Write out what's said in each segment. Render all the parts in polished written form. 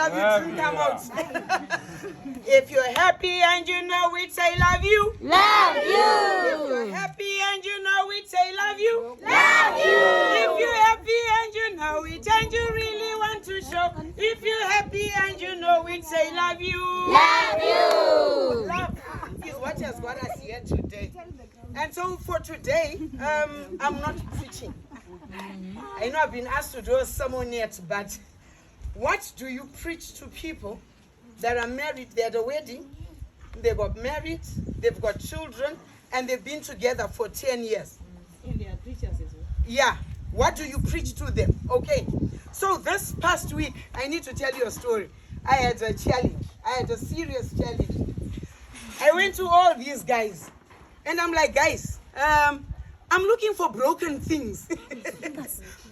love you too. Come out. If you're happy and you know it, say love you. Love you. If you're happy and you know it, say love you. Love you. If you're happy and you know it and you really want to show. If you're happy and you know it, say love you. Love you. Love is what has got us here today. And so for today, I'm not preaching. I know I've been asked to do a sermon yet, but what do you preach to people that are married? They had a wedding, they got married, they've got children, and they've been together for 10 years. And they are preachers as well. Yeah. What do you preach to them? Okay. So this past week, I need to tell you a story. I had a challenge. I had a serious challenge. I went to all these guys, and I'm like, guys, I'm looking for broken things.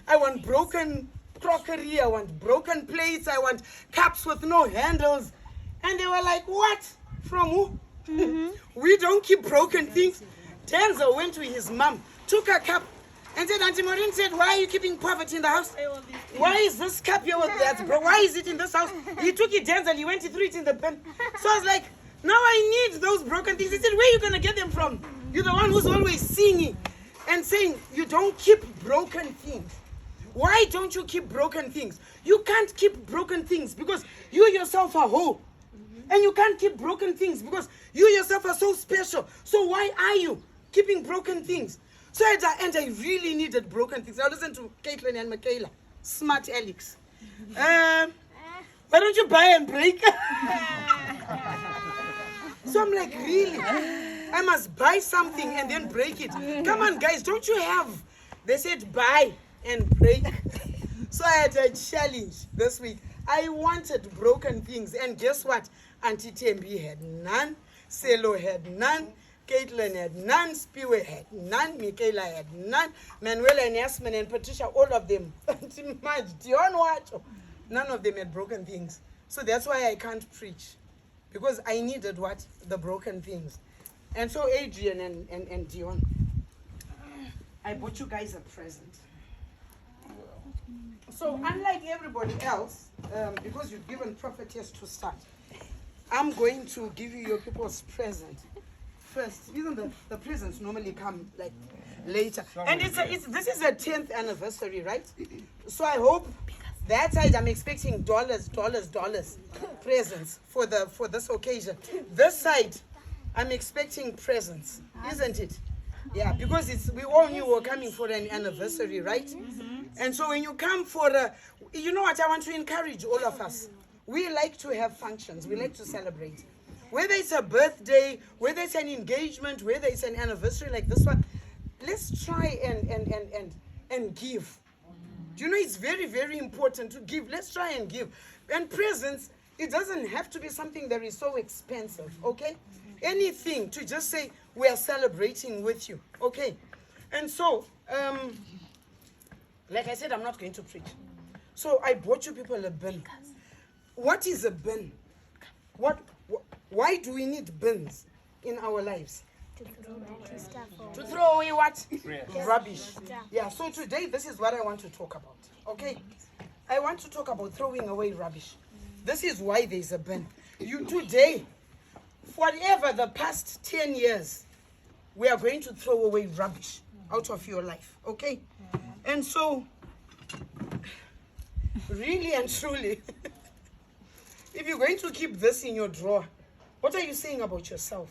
I want broken crockery, I want broken plates, I want cups with no handles. And they were like, what? From who? We don't keep broken things. Denzel went to his mom, took a cup, and said, Auntie Maureen said, why are you keeping poverty in the house? Why is this cup here with that, bro? Why is it in this house? He took it, Denzel, he went, he threw it in the bin. So I was like, now I need those broken things. He said, where are you going to get them from? You're the one who's always singing and saying, you don't keep broken things. Why don't you keep broken things? You can't keep broken things because you yourself are whole. And you can't keep broken things because you yourself are so special. So why are you keeping broken things? So I really needed broken things. Now listen to Caitlin and Michaela, smart Alex. Why don't you buy and break? So I'm like, really? I must buy something and then break it. Come on, guys, don't you have? They said buy and break. So I had a challenge this week. I wanted broken things, and guess what? Auntie Tembi had none, Selo had none, Caitlin had none, Spiwe had none, Michaela had none, Manuela and Yasmin and Patricia, all of them. None of them had broken things. So that's why I can't preach. Because I needed what? The broken things. And so Adrian and Dion, I bought you guys a present. So unlike everybody else, because you've given Prophetess to start, I'm going to give you your people's present first. Isn't the presents normally come like later? And this is the 10th anniversary, right? So I hope that side I'm expecting dollars presents for this occasion. This side I'm expecting presents, isn't it? Yeah, because we all knew we were coming for an anniversary, right? And so when you come for you know what, I want to encourage all of us. We like to have functions. We like to celebrate. Whether it's a birthday, whether it's an engagement, whether it's an anniversary like this one, let's try and give. Do you know it's very, very important to give? Let's try and give. And presents, it doesn't have to be something that is so expensive, okay? Anything to just say, we are celebrating with you, okay? And so, like I said, I'm not going to preach. So I bought you people a bin. What is a bin? Why do we need bins in our lives? To throw away what? Rubbish. Yeah, so today this is what I want to talk about, okay? I want to talk about throwing away rubbish. This is why there's a bin. Today, whatever the past 10 years, we are going to throw away rubbish out of your life, okay? And so, really and truly, if you're going to keep this in your drawer, what are you saying about yourself?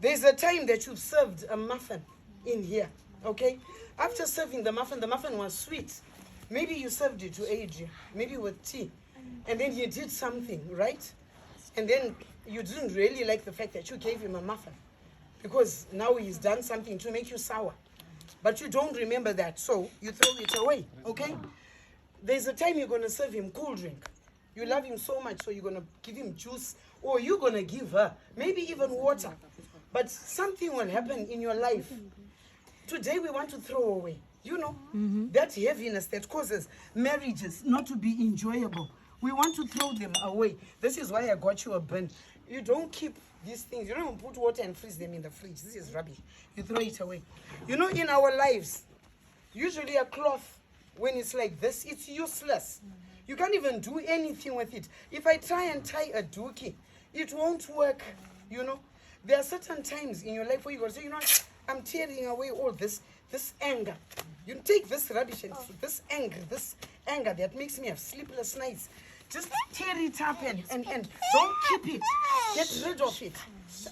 There's a time that you've served a muffin in here, okay? After serving the muffin was sweet. Maybe you served it to Adrian, maybe with tea. And then he did something, right? And then you didn't really like the fact that you gave him a muffin because now he's done something to make you sour. But you don't remember that, so you throw it away, okay? There's a time you're going to serve him cool drink. You love him so much, so you're going to give him juice, or you're going to give her, maybe even water. But something will happen in your life. Today we want to throw away, you know, that heaviness that causes marriages not to be enjoyable. We want to throw them away. This is why I got you a bin. You don't keep these things. You don't even put water and freeze them in the fridge. This is rubbish. You throw it away. You know, in our lives, usually a cloth, when it's like this, it's useless. You can't even do anything with it. If I try and tie a dookie, it won't work, you know. There are certain times in your life where you go say, you know what, I'm tearing away all this anger. You take this rubbish and this anger that makes me have sleepless nights. Just tear it up and don't keep it. Get rid of it.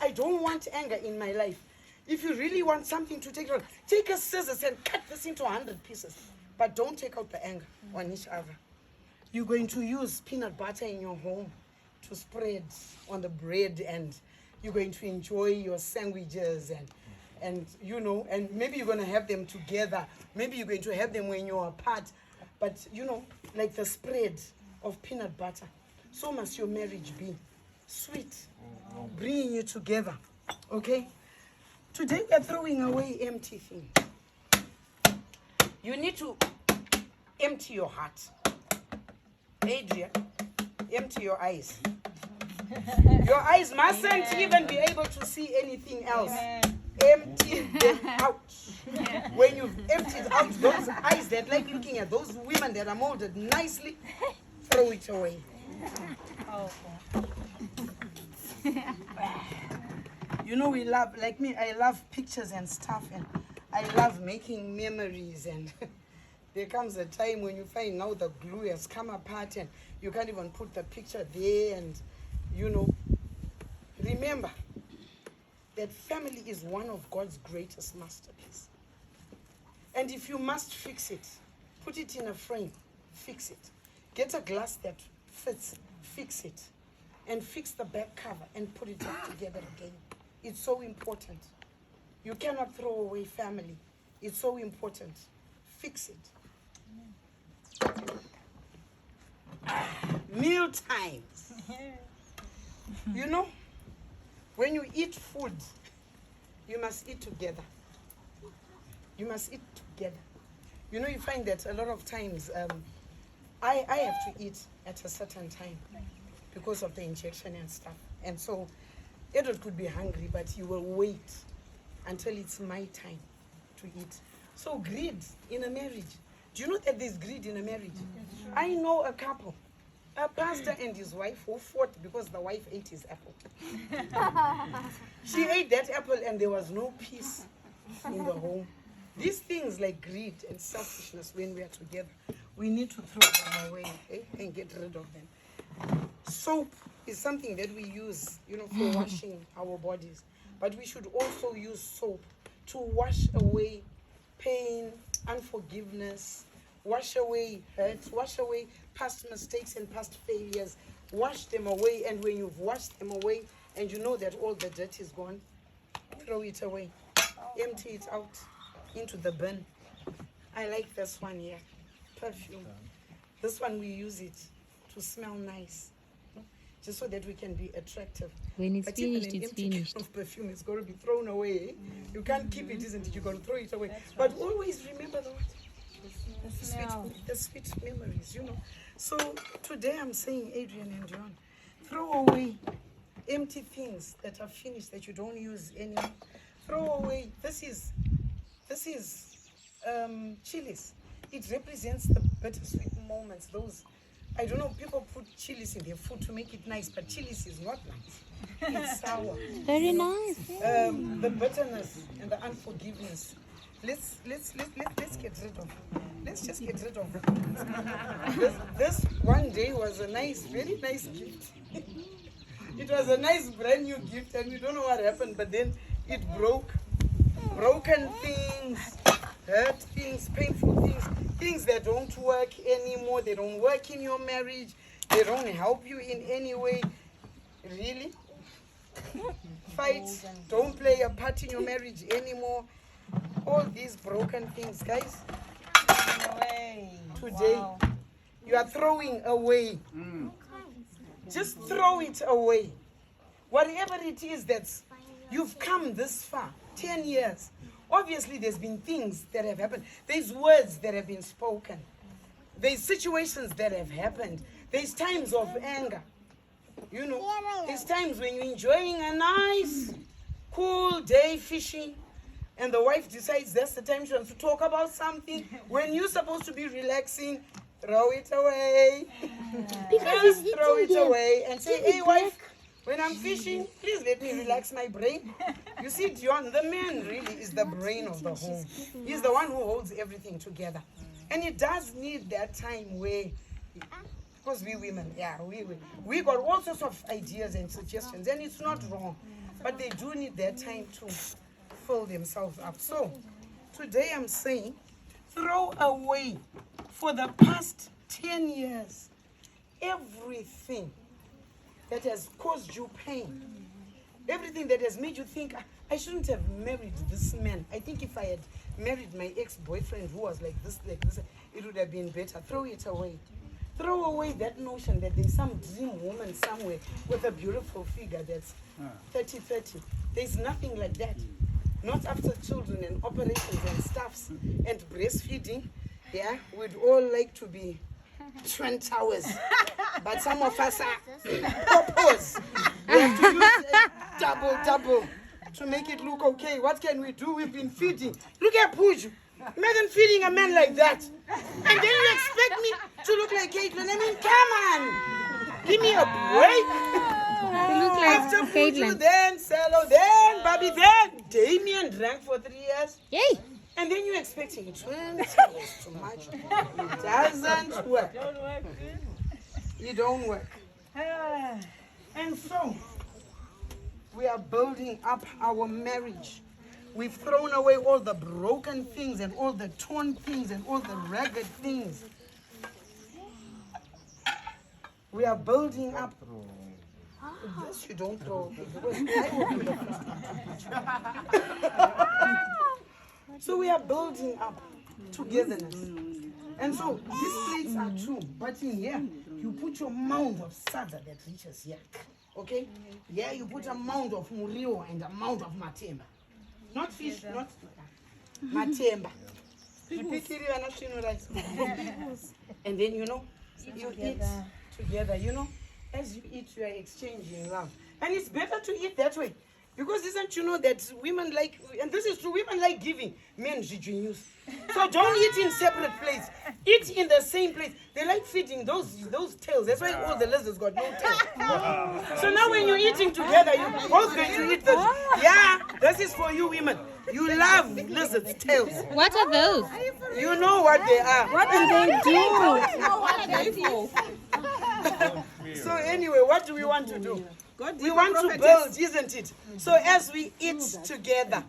I don't want anger in my life. If you really want something to take out, take a scissors and cut this into 100 pieces. But don't take out the anger on each other. You're going to use peanut butter in your home to spread on the bread, and you're going to enjoy your sandwiches and you know, and maybe you're going to have them together. Maybe you're going to have them when you're apart. But you know, like the spread of peanut butter, so must your marriage be. Sweet, bringing you together. Okay? Today we're throwing away empty things. You need to empty your heart. Adrian, empty your eyes. Your eyes mustn't even be able to see anything else. Empty them out. When you've emptied out those eyes that like looking at those women that are molded nicely, throw it away. You know, we love, like me, I love pictures and stuff, and I love making memories, and there comes a time when you find now the glue has come apart and you can't even put the picture there, and you know, remember that family is one of God's greatest masterpieces. And if you must fix it, put it in a frame, fix it. Get a glass that fits, fix it. And fix the back cover and put it back together again. It's so important. You cannot throw away family. It's so important. Fix it. Meal times. You know, when you eat food, you must eat together. You must eat together. You know, you find that a lot of times I have to eat at a certain time because of the injection and stuff. And so Edward could be hungry, but he will wait until it's my time to eat. So greed in a marriage. Do you know that there's greed in a marriage? I know a couple, a pastor and his wife, who fought because the wife ate his apple. She ate that apple and there was no peace in the home. These things like greed and selfishness, when we are together, we need to throw them away, and get rid of them. Soap is something that we use, you know, for washing our bodies. But we should also use soap to wash away pain, unforgiveness, wash away hurt, wash away past mistakes and past failures. Wash them away, and when you've washed them away and you know that all the dirt is gone, throw it away. Empty it out into the bin. I like this one here, perfume. This one we use it to smell nice, just so that we can be attractive. When it's But even finished, an it's empty finished. can of perfume is going to be thrown away. You can't keep it, isn't it? You're going to throw it away. But always remember the sweet memories, you know. So today I'm saying, Adrian and John, throw away empty things that are finished that you don't use anymore. Throw away. This is chilies. It represents the bittersweet moments. Those, I don't know, people put chilies in their food to make it nice, but chilies is not nice. It's sour. Very nice. The bitterness and the unforgiveness. Let's get rid of. Let's just get rid of. This one day was a nice, very nice gift. It was a nice brand new gift, and we don't know what happened, but then it broke. Broken things, hurt things, painful things, things that don't work anymore. They don't work in your marriage. They don't help you in any way. Really? Fight. Don't play a part in your marriage anymore. All these broken things, guys. Today, you are throwing away. Just throw it away. Whatever it is that's, you've come this far, 10 years. Obviously, there's been things that have happened. There's words that have been spoken. There's situations that have happened. There's times of anger. You know, there's times when you're enjoying a nice, cool day fishing, and the wife decides that's the time she wants to talk about something. When you're supposed to be relaxing, throw it away. Just throw it away and say, hey wife, when I'm fishing, please let me relax my brain. You see, Dion, the man really is the brain of the home. He's the one who holds everything together. And he does need that time where, because we women, yeah, we got all sorts of ideas and suggestions, and it's not wrong. But they do need that time to fill themselves up. So, today I'm saying, throw away for the past 10 years everything that has caused you pain. Everything that has made you think, I shouldn't have married this man. I think if I had married my ex-boyfriend who was like this, it would have been better. Throw it away. Throw away that notion that there's some dream woman somewhere with a beautiful figure that's 30-30. There's nothing like that. Not after children and operations and stuffs and breastfeeding. Yeah, we'd all like to be Twin Towers. But some of us are couples. We have to use double to make it look okay. What can we do? We've been feeding. Look at Puju. Imagine feeding a man like that. And then you expect me to look like Caitlin. I mean, come on. Give me a break. You look like After Caitlin. Puju, then Cello, then Bobby, then Damien drank for 3 years. Yay! And then you're expecting twins. It's too much. It doesn't work. It don't work. And so, we are building up our marriage. We've thrown away all the broken things and all the torn things and all the ragged things. We are building up. This you don't throw. Because I will be the first. So we are building up togetherness. And so these plates are two, but in here, you put your mound of sada that reaches here. Okay? Yeah, you put a mound of murio and a mound of matemba. Not fish, not matemba. And then, you eat together, as you eat, you are exchanging love. And it's better to eat that way. Because isn't you know that women like, and this is true, women like giving, men news. So don't eat in separate plates. Eat in the same plate. They like feeding those tails. That's why all the lizards got no tail. So now when you're eating together, you're both going to eat the, yeah, this is for you women. You love lizards' tails. What are those? You know what they are. What do they do? So anyway, what do we want to do? We want to build, isn't it? So as we eat together,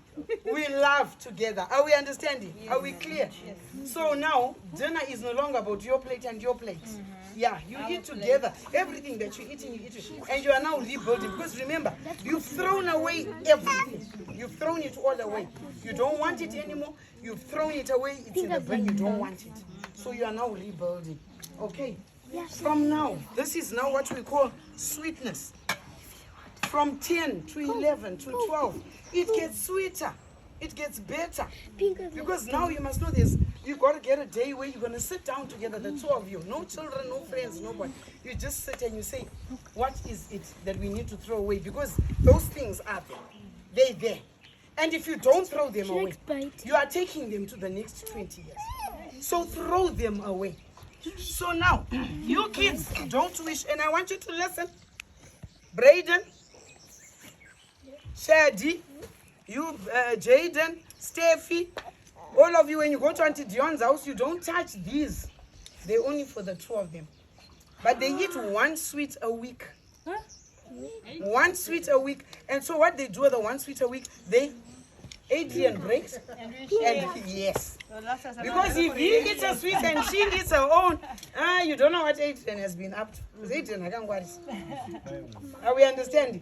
we love together. Are we understanding? Are we clear? So now, dinner is no longer about your plate and your plate. Yeah, you eat together. Everything that you're eating, you eat it. And you are now rebuilding. Because remember, you've thrown away everything. You've thrown it all away. You don't want it anymore. You've thrown it away. It's in the bin. You don't want it. So you are now rebuilding. Okay? From now, this is now what we call sweetness. From 10 to 11 to 12, it gets sweeter. It gets better. Because now you must know this. You've got to get a day where you're going to sit down together, the two of you. No children, no friends, nobody. You just sit and you say, what is it that we need to throw away? Because those things are there. They're there. And if you don't throw them away, you are taking them to the next 20 years. So throw them away. So now, you kids don't wish, and I want you to listen. Braden, Shadi, you, Jaden, Steffi, all of you, when you go to Auntie Dion's house, you don't touch these. They're only for the two of them. But they eat one sweet a week. One sweet a week. And so what they do with the one sweet a week, Adrian breaks. And yes. Because if he eats a sweet and she eats her own, you don't know what Adrian has been up to. Because Adrian, I can't worry. Are we understanding?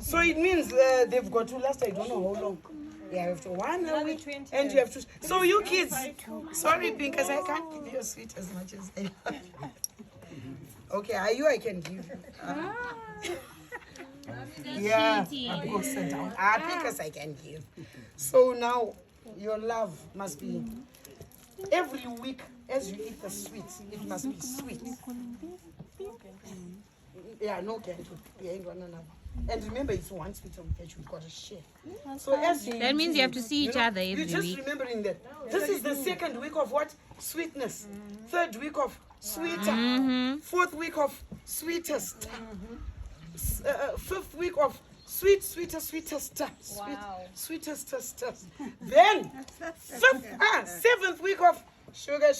So it means they've got to last, I don't know how long. You have to one a week, and you have to. So you kids, sorry, because I can't give you a sweet as much as I love. Okay, are you? I can give. Yeah, go sit down. Because I can give. So now your love must be every week as you eat the sweets. It must be sweet. Yeah, no can do. Yeah, ain't one another. And remember, it's one sweet that you've got to share. So as you That means you have to see each other you're every just week. remembering that this is the second week of what? Sweetness. Third week of sweeter. Fourth week of sweetest. Fifth week of sweetest. Sweetest. Then seventh week of sugar.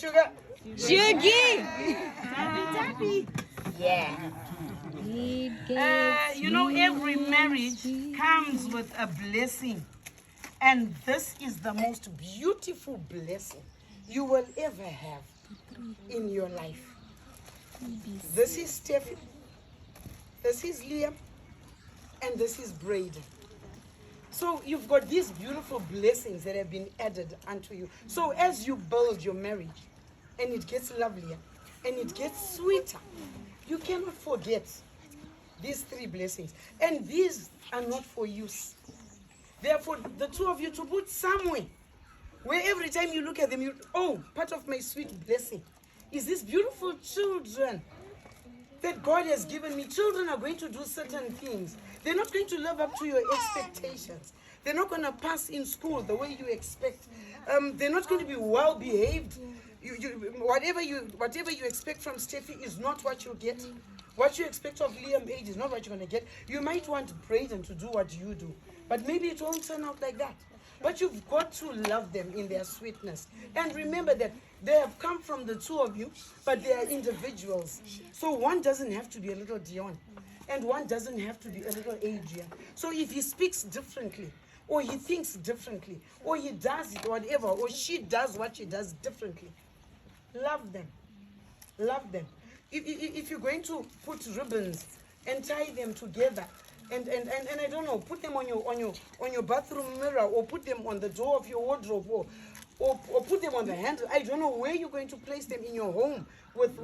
Tappy. Yeah. Every marriage comes with a blessing. And this is the most beautiful blessing you will ever have in your life. This is Steffi. This is Liam. And this is Braden. So you've got these beautiful blessings that have been added unto you. So as you build your marriage, and it gets lovelier, and it gets sweeter, you cannot forget these three blessings. And these are not for use. They are for the two of you to put somewhere where every time you look at them, part of my sweet blessing is these beautiful children that God has given me. Children are going to do certain things. They're not going to live up to your expectations. They're not going to pass in school the way you expect. They're not going to be well behaved. Whatever you expect from Steffi is not what you get. What you expect of Liam Age is not what you're going to get. You might want Braden to do what you do, but maybe it won't turn out like that. But you've got to love them in their sweetness. And remember that they have come from the two of you, but they are individuals. So one doesn't have to be a little Dion, and one doesn't have to be a little Adrian. So if he speaks differently, or he thinks differently, or he does it, whatever, or she does what she does differently, love them. Love them. If you're going to put ribbons and tie them together, and I don't know, put them on your bathroom mirror, or put them on the door of your wardrobe, or put them on the handle. I don't know where you're going to place them in your home with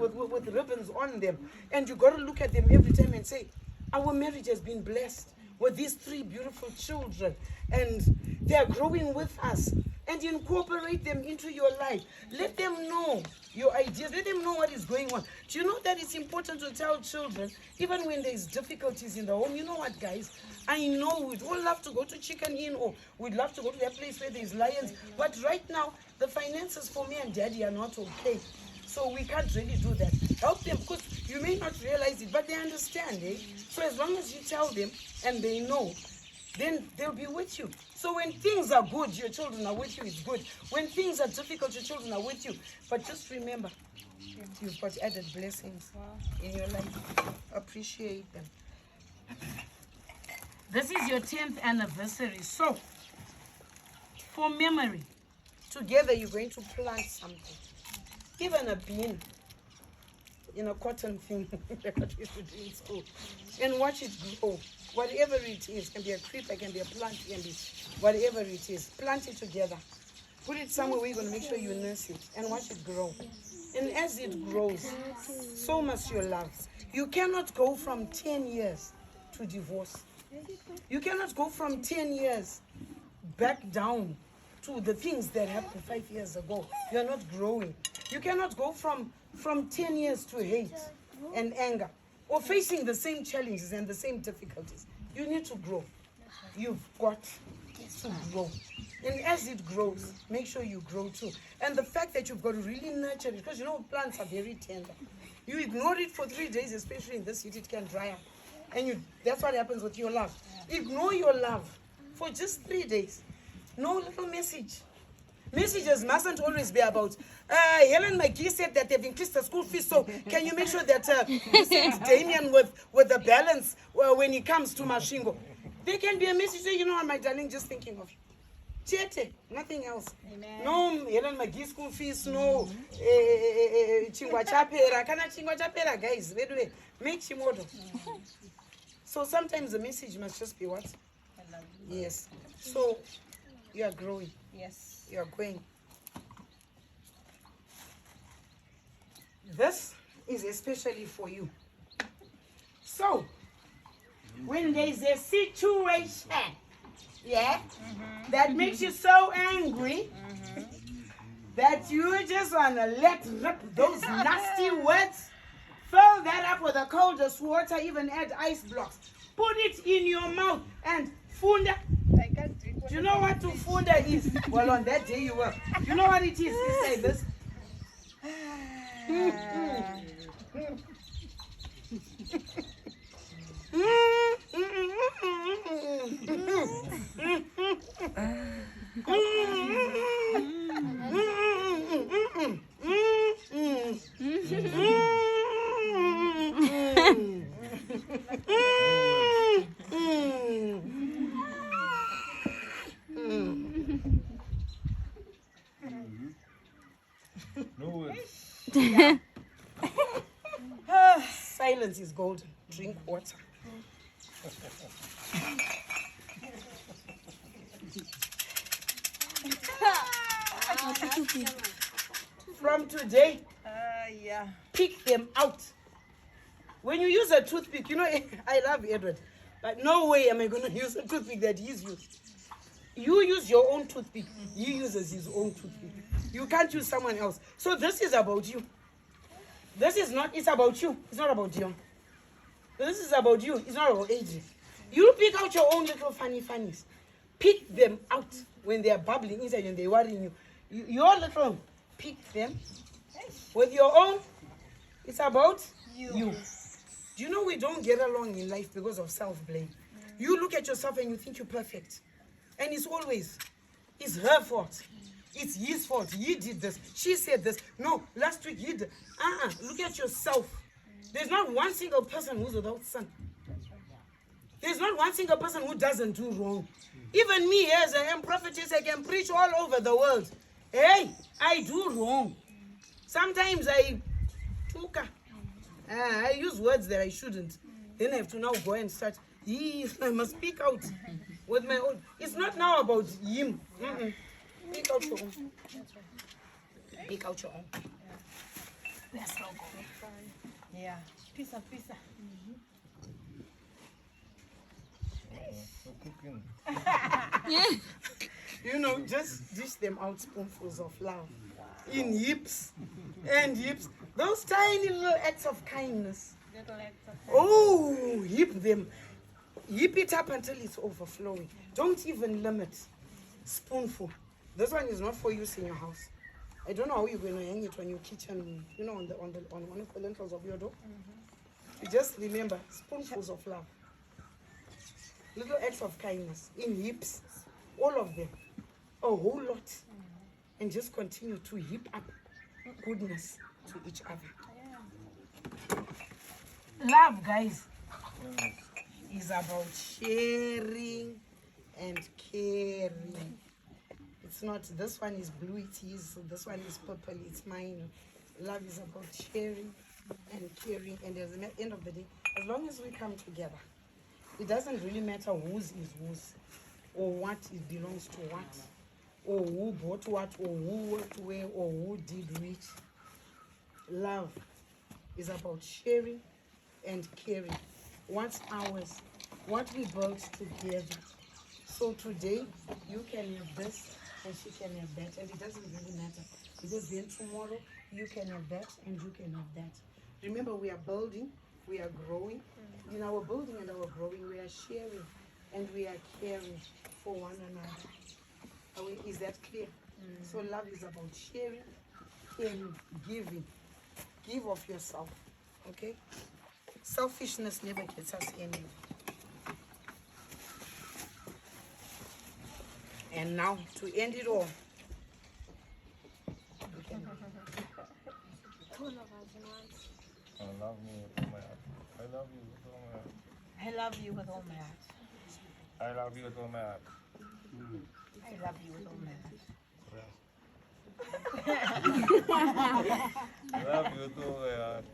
ribbons on them. And you got to look at them every time and say, our marriage has been blessed with these three beautiful children, and they are growing with us. And incorporate them into your life. Let them know your ideas. Let them know what is going on. Do you know that it's important to tell children, even when there's difficulties in the home? You know what, guys? I know we'd all love to go to Chicken Inn, or we'd love to go to that place where there's lions. But right now, the finances for me and Daddy are not okay. So we can't really do that. Help them, because you may not realize it, but they understand, eh? So as long as you tell them and they know, then they'll be with you. So when things are good, your children are with you, it's good. When things are difficult, your children are with you. But just remember, you've got added blessings in your life. Appreciate them. This is your 10th anniversary. So, for memory, together you're going to plant something. Even a bean in a cotton thing that we used to do in school. And watch it grow. Whatever it is, can be a creeper, can be a plant, can be whatever it is. Plant it together. Put it somewhere where you're going to make sure you nurse it and watch it grow. And as it grows, so must your love. You cannot go from 10 years to divorce. You cannot go from 10 years back down to the things that happened 5 years ago. You're not growing. You cannot go from 10 years to hate and anger, or facing the same challenges and the same difficulties. You need to grow. You've got to grow. And as it grows, make sure you grow too. And the fact that you've got to really nurture it, because you know plants are very tender. You ignore it for 3 days, especially in this heat, it can dry up. And that's what happens with your love. Ignore your love for just 3 days. No little message. Messages mustn't always be about, Helen McGee said that they've increased the school fees, so can you make sure that you send Damien with the balance when he comes to Mashingo? There can be a message saying, you know what, my darling, just thinking of you. Chiete, nothing else. Amen. No Helen McGee school fees, no Chingwa Chapera. Kana Chingwa Chapera, guys, by the way, make Chimodo. So sometimes the message must just be what? I love you. Yes. So you are growing. Yes. You are going. This is especially for you. So, when there is a situation, that makes you so angry, that you just want to let rip those nasty words, fill that up with the coldest water, even add ice blocks. Put it in your mouth and funda. I can't drink Do you know what to funda is? Well, on that day you will. Do you know what it is? It's like this. Silence is golden. Drink water. From today, pick them out. When you use a toothpick, you know, I love Edward, but no way am I going to use a toothpick that he's used. You use your own toothpick. He uses his own toothpick. You can't use someone else. So this is about you. This is not, it's about you. It's not about Dion. This is about you. It's not about AJ. You pick out your own little funnies. Pick them out when they are bubbling inside and they're worrying you. Your little, pick them with your own. It's about you. Do you know we don't get along in life because of self-blame? You look at yourself and you think you're perfect. And it's always, it's her fault. It's his fault. He did this. She said this. No, last week he did. Look at yourself. There's not one single person who's without sin. There's not one single person who doesn't do wrong. Even me, as I am prophetess, I can preach all over the world. Hey, I do wrong. Sometimes I use words that I shouldn't. Then I have to now go and start. I must speak out with my own. It's not now about him. Pick out your own. Pick out your own. Let's go. Yeah. Pizza. You know, just dish them out spoonfuls of love. In hips and hips. Those tiny little acts of kindness. Oh, hip them. Hip it up until it's overflowing. Don't even limit. Spoonful. This one is not for use in your house. I don't know how you're going to hang it on your kitchen, you know, on one of the lintels of your door. You just remember, spoonfuls of love. Little acts of kindness. In hips. All of them. A whole lot. And just continue to heap up goodness to each other. Love, guys, is about sharing and caring. It's not, this one is blue, it is, this one is purple, it's mine. Love is about sharing and caring. And at the end of the day, as long as we come together, it doesn't really matter whose is whose, or what it belongs to what, or who bought what, or who worked where, or who did which. Love is about sharing and caring. What's ours, what we built together. So today, you can have this and she can have that, and it doesn't really matter, because then tomorrow you can have that and you can have that. Remember, we are building, we are growing. In our building and our growing, we are sharing and we are caring for one another. Is that clear? So love is about sharing and giving. Give of yourself, okay? Selfishness never gets us anywhere. And now, to end it all, I love you with all my heart. I love you with all my heart. I love you with all my heart. I love you with all my heart.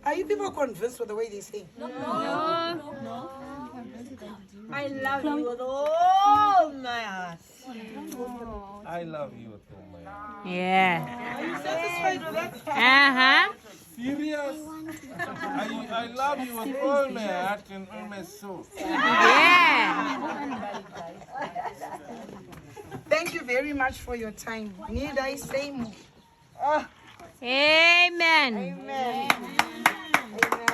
are you people convinced with the way they say? I love you with all my heart. I love you with all my heart. Yeah. Are you satisfied with that? Uh-huh. Serious? I love you with all my heart and all my soul. Yeah. Thank you very much for your time. Need I say more? Amen. Amen.